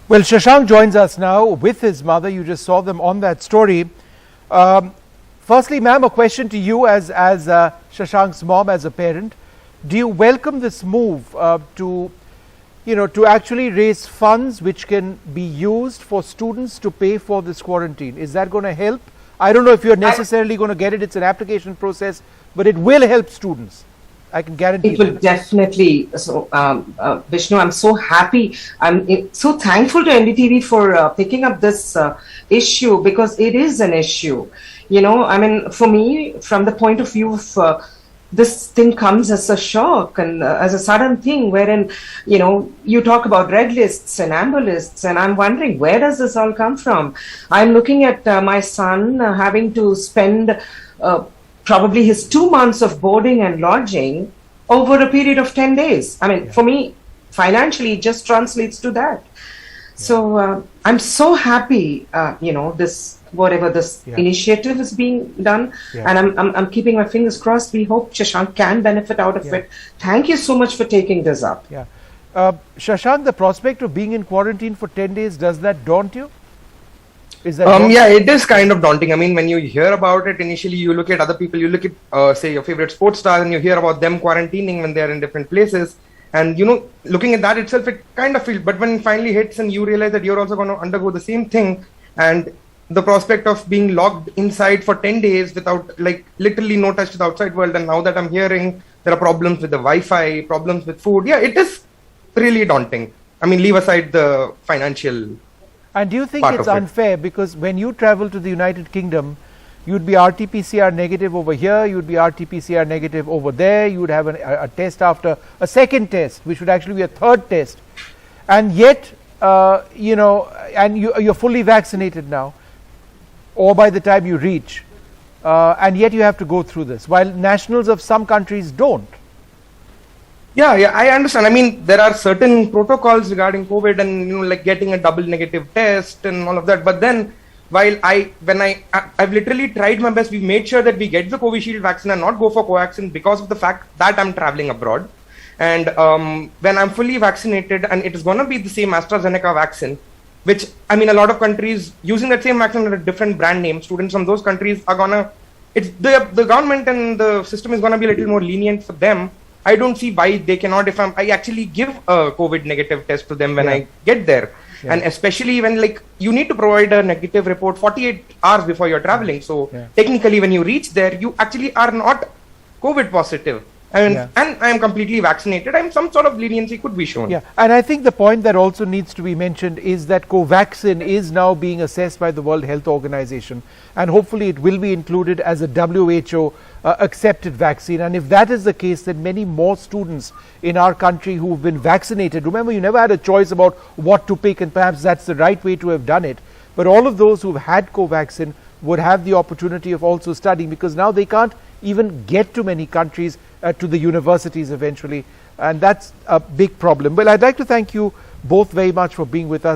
Well, Shashank joins us now with his mother. You just saw them on that story. Firstly, ma'am, a question to you as Shashank's mom, as a parent. Do you welcome this move to actually raise funds which can be used for students to pay for this quarantine? Is that going to help? I don't know if you're necessarily going to get it. It's an application process, but it will help students. I can guarantee it will definitely. So, Vishnu, I'm so happy. I'm so thankful to NDTV for picking up this issue, because it is an issue. I mean, for me, from the point of view of this thing comes as a shock and as a sudden thing, wherein, you talk about red lists and amber lists, and I'm wondering, where does this all come from? I'm looking at my son having to spend probably his 2 months of boarding and lodging over a period of 10 days. I mean, for me, financially, it just translates to that. So I'm so happy, this initiative is being done, and I'm keeping my fingers crossed. We hope Shashank can benefit out of it. Thank you so much for taking this up. Shashank, the prospect of being in quarantine for 10 days, does that daunt you? Is that yeah, it is kind of daunting. I mean, when you hear about it, initially you look at other people, you look at, say, your favorite sports stars, and you hear about them quarantining when they're in different places. And, looking at that itself, it kind of feels, but when it finally hits and you realize that you're also going to undergo the same thing, and the prospect of being locked inside for 10 days without, literally no touch to the outside world. And now that I'm hearing there are problems with the Wi-Fi, problems with food. Yeah, it is really daunting. I mean, leave aside the financial. And do you think it's unfair? Because when you travel to the United Kingdom, you'd be RT-PCR negative over here, you'd be RT-PCR negative over there, you would have a test after a second test, which would actually be a third test. And yet, and you're fully vaccinated now, or by the time you reach, and yet you have to go through this, while nationals of some countries don't. Yeah, I understand. I mean, there are certain protocols regarding COVID and, like getting a double negative test and all of that. But then, I've literally tried my best. We made sure that we get the Covishield vaccine and not go for Covaxin because of the fact that I'm traveling abroad. And when I'm fully vaccinated, and it is going to be the same AstraZeneca vaccine, which, I mean, a lot of countries using that same vaccine under a different brand name, students from those countries are gonna, the government and the system is gonna be a little more lenient for them. I don't see why they cannot, if I actually give a COVID negative test to them when I get there. And especially when, you need to provide a negative report 48 hours before you're traveling. So technically when you reach there, you actually are not COVID positive. And I am completely vaccinated. Some sort of leniency could be shown. And I think the point that also needs to be mentioned is that Covaxin is now being assessed by the World Health Organization, and hopefully it will be included as a WHO accepted vaccine. And if that is the case, then many more students in our country who've been vaccinated, remember, you never had a choice about what to pick, and perhaps that's the right way to have done it, but all of those who've had Covaxin would have the opportunity of also studying, because now they can't even get to many countries, to the universities eventually, and that's a big problem. Well, I'd like to thank you both very much for being with us.